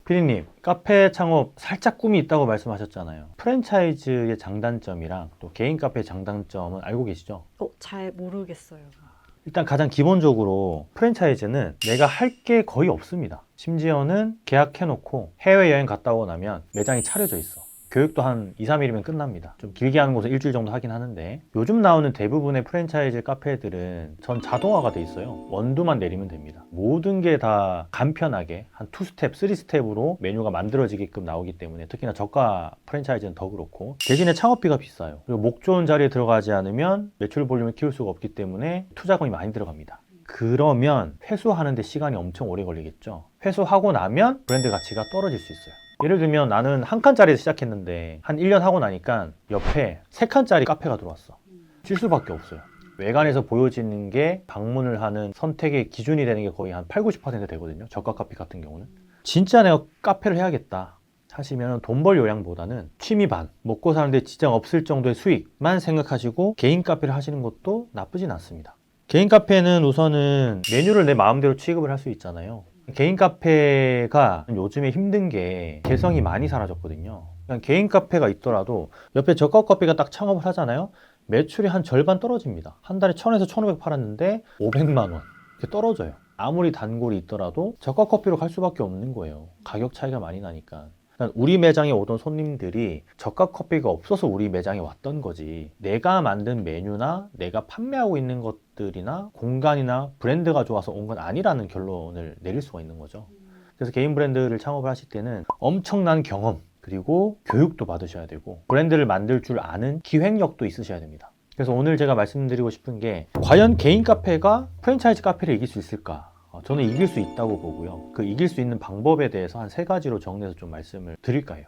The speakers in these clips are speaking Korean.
피디님, 카페 창업 살짝 꿈이 있다고 말씀하셨잖아요. 프랜차이즈의 장단점이랑 또 개인 카페의 장단점은 알고 계시죠? 잘 모르겠어요. 일단 가장 기본적으로 프랜차이즈는 내가 할 게 거의 없습니다. 심지어는 계약해놓고 해외여행 갔다 오고 나면 매장이 차려져 있어. 교육도 한 2, 3일이면 끝납니다. 좀 길게 하는 곳은 일주일 정도 하긴 하는데, 요즘 나오는 대부분의 프랜차이즈 카페들은 전 자동화가 돼 있어요. 원두만 내리면 됩니다. 모든 게 다 간편하게 한 2스텝, 3스텝으로 메뉴가 만들어지게끔 나오기 때문에, 특히나 저가 프랜차이즈는 더 그렇고, 대신에 창업비가 비싸요. 그리고 목 좋은 자리에 들어가지 않으면 매출 볼륨을 키울 수가 없기 때문에 투자금이 많이 들어갑니다. 그러면 회수하는데 시간이 엄청 오래 걸리겠죠. 회수하고 나면 브랜드 가치가 떨어질 수 있어요. 예를 들면 나는 한 칸짜리에서 시작했는데 한 1년 하고 나니까 옆에 3칸짜리 카페가 들어왔어. 질 수밖에 없어요. 외관에서 보여지는 게 방문을 하는 선택의 기준이 되는 게 거의 한 8, 90% 되거든요. 저가 카페 같은 경우는. 진짜 내가 카페를 해야겠다 하시면 돈 벌 요량보다는 취미 반, 먹고 사는데 지장 없을 정도의 수익만 생각하시고 개인 카페를 하시는 것도 나쁘진 않습니다. 개인 카페는 우선은 메뉴를 내 마음대로 취급을 할 수 있잖아요. 개인 카페가 요즘에 힘든 게 개성이 많이 사라졌거든요. 그냥 개인 카페가 있더라도 옆에 저가 커피가 딱 창업을 하잖아요. 매출이 한 절반 떨어집니다. 한 달에 1000에서 1500 팔았는데 500만 원 이렇게 떨어져요. 아무리 단골이 있더라도 저가 커피로 갈 수밖에 없는 거예요. 가격 차이가 많이 나니까. 우리 매장에 오던 손님들이 저가 커피가 없어서 우리 매장에 왔던 거지, 내가 만든 메뉴나 내가 판매하고 있는 것들이나 공간이나 브랜드가 좋아서 온 건 아니라는 결론을 내릴 수가 있는 거죠. 그래서 개인 브랜드를 창업을 하실 때는 엄청난 경험, 그리고 교육도 받으셔야 되고 브랜드를 만들 줄 아는 기획력도 있으셔야 됩니다. 그래서 오늘 제가 말씀드리고 싶은 게, 과연 개인 카페가 프랜차이즈 카페를 이길 수 있을까? 저는 이길 수 있다고 보고요. 그 이길 수 있는 방법에 대해서 한 3가지로 정리해서 좀 말씀을 드릴까 해요.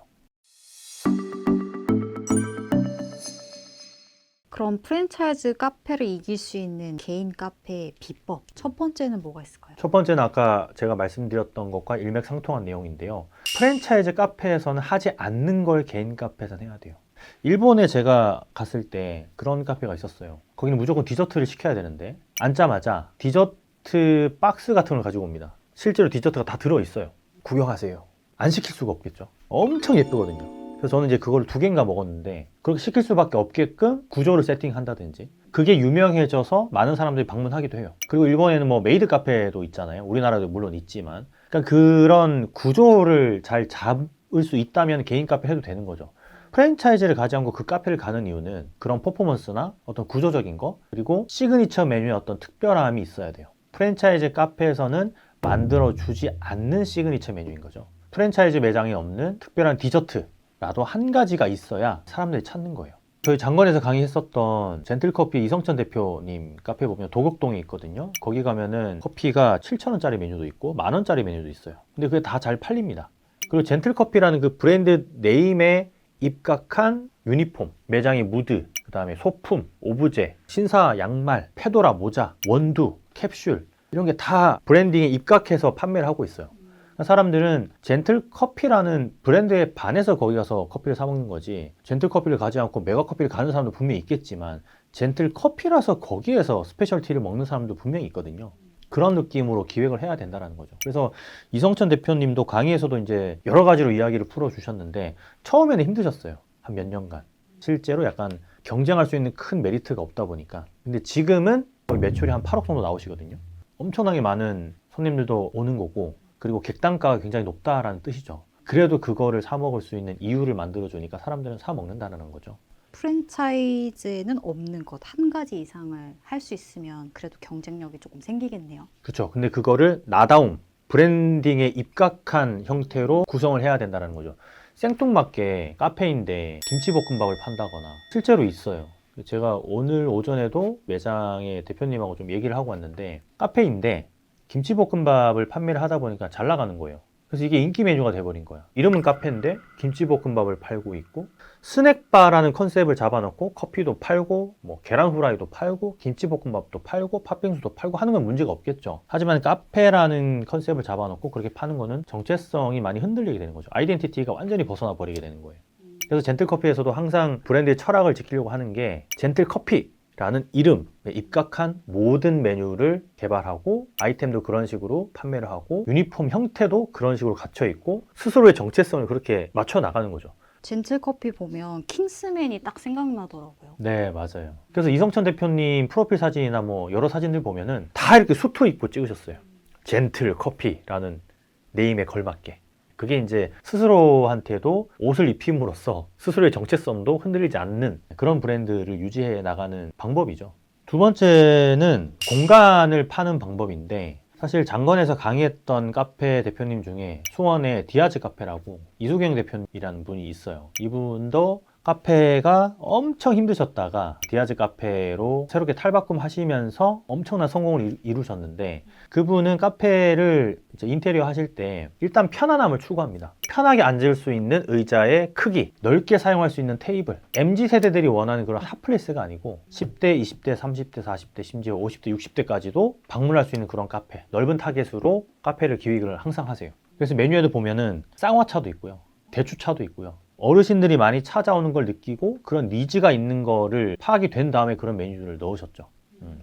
그럼 프랜차이즈 카페를 이길 수 있는 개인 카페의 비법, 첫 번째는 뭐가 있을까요? 첫 번째는 아까 제가 말씀드렸던 것과 일맥상통한 내용인데요. 프랜차이즈 카페에서는 하지 않는 걸 개인 카페에서는 해야 돼요. 일본에 제가 갔을 때 그런 카페가 있었어요. 거기는 무조건 디저트를 시켜야 되는데, 앉자마자 디저트 박스 같은 걸 가지고 옵니다. 실제로 디저트가 다 들어있어요. 구경하세요. 안 시킬 수가 없겠죠. 엄청 예쁘거든요. 그래서 저는 이제 그걸 2개인가 먹었는데, 그렇게 시킬 수밖에 없게끔 구조를 세팅한다든지, 그게 유명해져서 많은 사람들이 방문하기도 해요. 그리고 일본에는 뭐 메이드 카페도 있잖아요. 우리나라도 물론 있지만, 그러니까 그런 구조를 잘 잡을 수 있다면 개인 카페 해도 되는 거죠. 프랜차이즈를 가지 않고 그 카페를 가는 이유는 그런 퍼포먼스나 어떤 구조적인 거, 그리고 시그니처 메뉴의 어떤 특별함이 있어야 돼요. 프랜차이즈 카페에서는 만들어주지 않는 시그니처 메뉴인 거죠. 프랜차이즈 매장에 없는 특별한 디저트라도 한 가지가 있어야 사람들이 찾는 거예요. 저희 장건에서 강의했었던 젠틀커피 이성천 대표님 카페 보면 도곡동에 있거든요. 거기 가면은 커피가 7,000원짜리 메뉴도 있고 10,000원짜리 메뉴도 있어요. 근데 그게 다 잘 팔립니다. 그리고 젠틀커피라는 그 브랜드 네임에 입각한 유니폼, 매장의 무드, 그 다음에 소품, 오브제, 신사 양말, 페도라 모자, 원두, 캡슐, 이런 게 다 브랜딩에 입각해서 판매를 하고 있어요. 사람들은 젠틀커피라는 브랜드에 반해서 거기 가서 커피를 사 먹는 거지, 젠틀커피를 가지 않고 메가커피를 가는 사람도 분명히 있겠지만 젠틀커피라서 거기에서 스페셜티를 먹는 사람도 분명히 있거든요. 그런 느낌으로 기획을 해야 된다는 거죠. 그래서 이성천 대표님도 강의에서도 이제 여러 가지로 이야기를 풀어주셨는데, 처음에는 힘드셨어요. 한 몇 년간. 실제로 약간 경쟁할 수 있는 큰 메리트가 없다 보니까. 근데 지금은 거의 매출이 한 8억 정도 나오시거든요. 엄청나게 많은 손님들도 오는 거고, 그리고 객단가가 굉장히 높다라는 뜻이죠. 그래도 그거를 사 먹을 수 있는 이유를 만들어주니까 사람들은 사 먹는다는 거죠. 프랜차이즈에는 없는 것 한 가지 이상을 할 수 있으면 그래도 경쟁력이 조금 생기겠네요. 그렇죠. 근데 그거를 나다움, 브랜딩에 입각한 형태로 구성을 해야 된다는 거죠. 생뚱맞게 카페인데 김치볶음밥을 판다거나 실제로 있어요. 제가 오늘 오전에도 매장의 대표님하고 좀 얘기를 하고 왔는데, 카페인데 김치볶음밥을 판매를 하다 보니까 잘 나가는 거예요. 그래서 이게 인기 메뉴가 돼버린 거야. 이름은 카페인데 김치볶음밥을 팔고 있고, 스낵바라는 컨셉을 잡아놓고 커피도 팔고, 뭐 계란 후라이도 팔고, 김치볶음밥도 팔고, 팥빙수도 팔고 하는 건 문제가 없겠죠. 하지만 카페라는 컨셉을 잡아놓고 그렇게 파는 거는 정체성이 많이 흔들리게 되는 거죠. 아이덴티티가 완전히 벗어나 버리게 되는 거예요. 그래서 젠틀커피에서도 항상 브랜드의 철학을 지키려고 하는 게 젠틀커피, 라는 이름에 입각한 모든 메뉴를 개발하고 아이템도 그런 식으로 판매를 하고 유니폼 형태도 그런 식으로 갇혀 있고 스스로의 정체성을 그렇게 맞춰 나가는 거죠. 젠틀커피 보면 킹스맨이 딱 생각나더라고요. 네, 맞아요. 그래서 이성천 대표님 프로필 사진이나 뭐 여러 사진들 보면은 다 이렇게 수트 입고 찍으셨어요. 젠틀 커피라는 네임에 걸맞게. 그게 이제 스스로한테도 옷을 입힘으로써 스스로의 정체성도 흔들리지 않는 그런 브랜드를 유지해 나가는 방법이죠. 두 번째는 공간을 파는 방법인데 사실 장건에서 강의했던 카페 대표님 중에 수원의 디아즈 카페라고 이수경 대표님이라는 분이 있어요. 이분도 카페가 엄청 힘드셨다가 디아즈 카페로 새롭게 탈바꿈하시면서 엄청난 성공을 이루셨는데 그분은 카페를 이제 인테리어 하실 때 일단 편안함을 추구합니다. 편하게 앉을 수 있는 의자의 크기, 넓게 사용할 수 있는 테이블. MZ세대들이 원하는 그런 핫플레이스가 아니고 10대, 20대, 30대, 40대, 심지어 50대, 60대까지도 방문할 수 있는 그런 카페. 넓은 타겟으로 카페를 기획을 항상 하세요. 그래서 메뉴에도 보면은 쌍화차도 있고요. 대추차도 있고요. 어르신들이 많이 찾아오는 걸 느끼고 그런 니즈가 있는 거를 파악이 된 다음에 그런 메뉴를 넣으셨죠.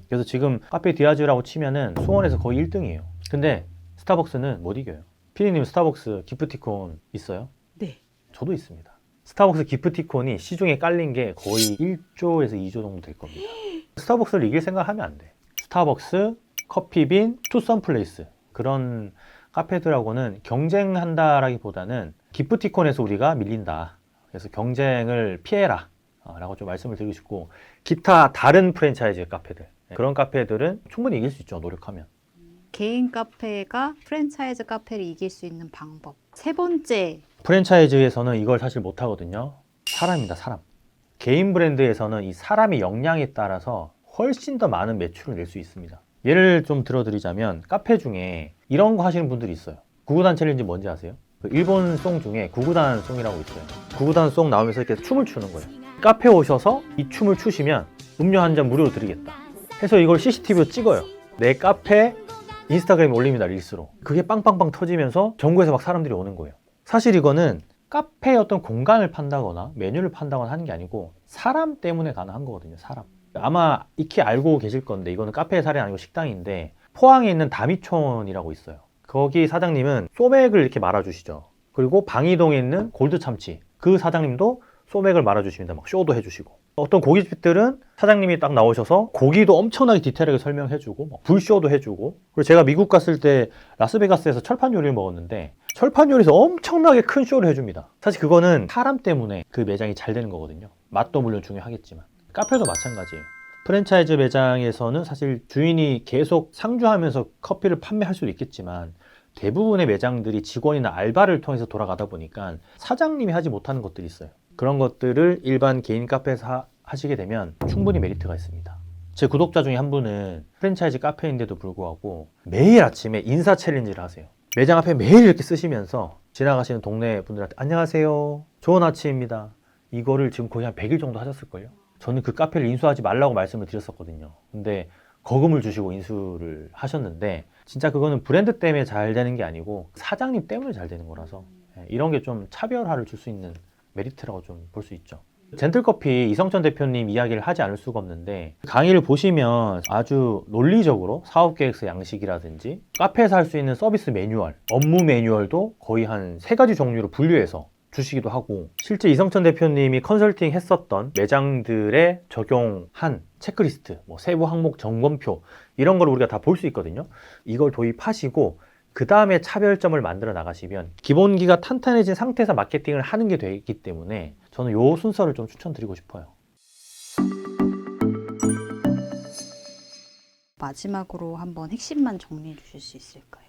그래서 지금 카페 디아즈라고 치면은 수원에서 거의 1등이에요. 근데 스타벅스는 못 이겨요. 피디님 스타벅스 기프티콘 있어요? 네. 저도 있습니다. 스타벅스 기프티콘이 시중에 깔린 게 거의 1조에서 2조 정도 될 겁니다. 스타벅스를 이길 생각하면 안 돼. 스타벅스, 커피빈, 투썸플레이스 그런 카페들하고는 경쟁한다라기보다는 기프티콘에서 우리가 밀린다. 그래서 경쟁을 피해라 라고 좀 말씀을 드리고 싶고 기타 다른 프랜차이즈 카페들 그런 카페들은 충분히 이길 수 있죠. 노력하면. 개인 카페가 프랜차이즈 카페를 이길 수 있는 방법. 세 번째. 프랜차이즈에서는 이걸 사실 못하거든요. 사람입니다. 사람. 개인 브랜드에서는 이 사람의 역량에 따라서 훨씬 더 많은 매출을 낼 수 있습니다. 예를 좀 들어드리자면 카페 중에 이런 거 하시는 분들이 있어요. 구구단 챌린지 뭔지 아세요? 그 일본 송 중에 구구단 송이라고 있어요. 구구단 송 나오면서 이렇게 춤을 추는 거예요. 카페 오셔서 이 춤을 추시면 음료 한 잔 무료로 드리겠다 해서 이걸 CCTV로 찍어요. 내 카페 인스타그램에 올립니다. 릴스로. 그게 빵빵빵 터지면서 전국에서 막 사람들이 오는 거예요. 사실 이거는 카페의 어떤 공간을 판다거나 메뉴를 판다거나 하는 게 아니고 사람 때문에 가능한 거거든요. 사람. 아마 익히 알고 계실 건데 이거는 카페의 사례는 아니고 식당인데 포항에 있는 다미촌이라고 있어요. 거기 사장님은 소맥을 이렇게 말아주시죠. 그리고 방이동에 있는 골드 참치 그 사장님도 소맥을 말아주십니다. 막 쇼도 해주시고 어떤 고깃집들은 사장님이 딱 나오셔서 고기도 엄청나게 디테일하게 설명해주고 불쇼도 해주고 그리고 제가 미국 갔을 때 라스베가스에서 철판 요리를 먹었는데 철판 요리에서 엄청나게 큰 쇼를 해줍니다. 사실 그거는 사람 때문에 그 매장이 잘 되는 거거든요. 맛도 물론 중요하겠지만 카페도 마찬가지예요. 프랜차이즈 매장에서는 사실 주인이 계속 상주하면서 커피를 판매할 수도 있겠지만 대부분의 매장들이 직원이나 알바를 통해서 돌아가다 보니까 사장님이 하지 못하는 것들이 있어요. 그런 것들을 일반 개인 카페에서 하시게 되면 충분히 메리트가 있습니다. 제 구독자 중에 한 분은 프랜차이즈 카페인데도 불구하고 매일 아침에 인사 챌린지를 하세요. 매장 앞에 매일 이렇게 쓰시면서 지나가시는 동네 분들한테 안녕하세요. 좋은 아침입니다. 이거를 지금 거의 한 100일 정도 하셨을걸요. 저는 그 카페를 인수하지 말라고 말씀을 드렸었거든요. 근데 거금을 주시고 인수를 하셨는데 진짜 그거는 브랜드 때문에 잘 되는 게 아니고 사장님 때문에 잘 되는 거라서 이런 게 좀 차별화를 줄 수 있는 메리트라고 좀 볼 수 있죠. 젠틀커피 이성천 대표님 이야기를 하지 않을 수가 없는데 강의를 보시면 아주 논리적으로 사업계획서 양식이라든지 카페에서 할 수 있는 서비스 매뉴얼, 업무 매뉴얼도 거의 한 3가지 종류로 분류해서 주시기도 하고 실제 이성천 대표님이 컨설팅 했었던 매장들에 적용한 체크리스트, 뭐 세부 항목 점검표 이런 걸 우리가 다 볼 수 있거든요. 이걸 도입하시고 그 다음에 차별점을 만들어 나가시면 기본기가 탄탄해진 상태에서 마케팅을 하는 게 되기 때문에 저는 이 순서를 좀 추천드리고 싶어요. 마지막으로 한번 핵심만 정리해 주실 수 있을까요?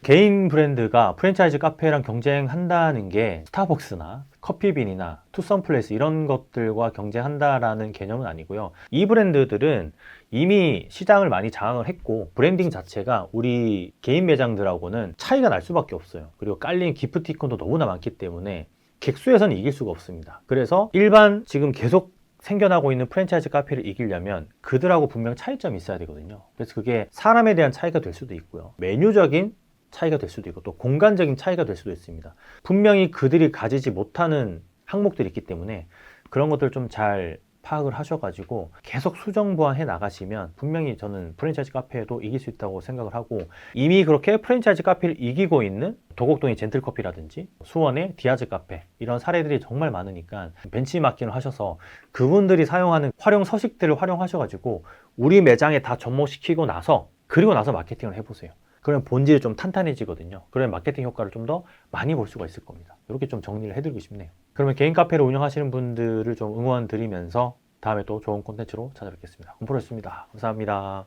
개인 브랜드가 프랜차이즈 카페랑 경쟁한다는 게 스타벅스나 커피빈이나 투썸플레이스 이런 것들과 경쟁한다라는 개념은 아니고요. 이 브랜드들은 이미 시장을 많이 장악을 했고 브랜딩 자체가 우리 개인 매장들하고는 차이가 날 수밖에 없어요. 그리고 깔린 기프티콘도 너무나 많기 때문에 객수에서는 이길 수가 없습니다. 그래서 일반 지금 계속 생겨나고 있는 프랜차이즈 카페를 이기려면 그들하고 분명 차이점이 있어야 되거든요. 그래서 그게 사람에 대한 차이가 될 수도 있고요. 메뉴적인 차이가 될 수도 있고 또 공간적인 차이가 될 수도 있습니다. 분명히 그들이 가지지 못하는 항목들이 있기 때문에 그런 것들을 좀 잘 파악을 하셔가지고 계속 수정 보완해 나가시면 분명히 저는 프랜차이즈 카페에도 이길 수 있다고 생각을 하고, 이미 그렇게 프랜차이즈 카페를 이기고 있는 도곡동의 젠틀커피라든지 수원의 디아즈 카페, 이런 사례들이 정말 많으니까 벤치마킹을 하셔서 그분들이 사용하는 활용 서식들을 활용하셔가지고 우리 매장에 다 접목시키고 나서, 그리고 나서 마케팅을 해보세요. 그러면 본질이 좀 탄탄해지거든요. 그러면 마케팅 효과를 좀 더 많이 볼 수가 있을 겁니다. 이렇게 좀 정리를 해드리고 싶네요. 그러면 개인 카페를 운영하시는 분들을 좀 응원 드리면서 다음에 또 좋은 콘텐츠로 찾아뵙겠습니다. 홈프로였습니다. 감사합니다.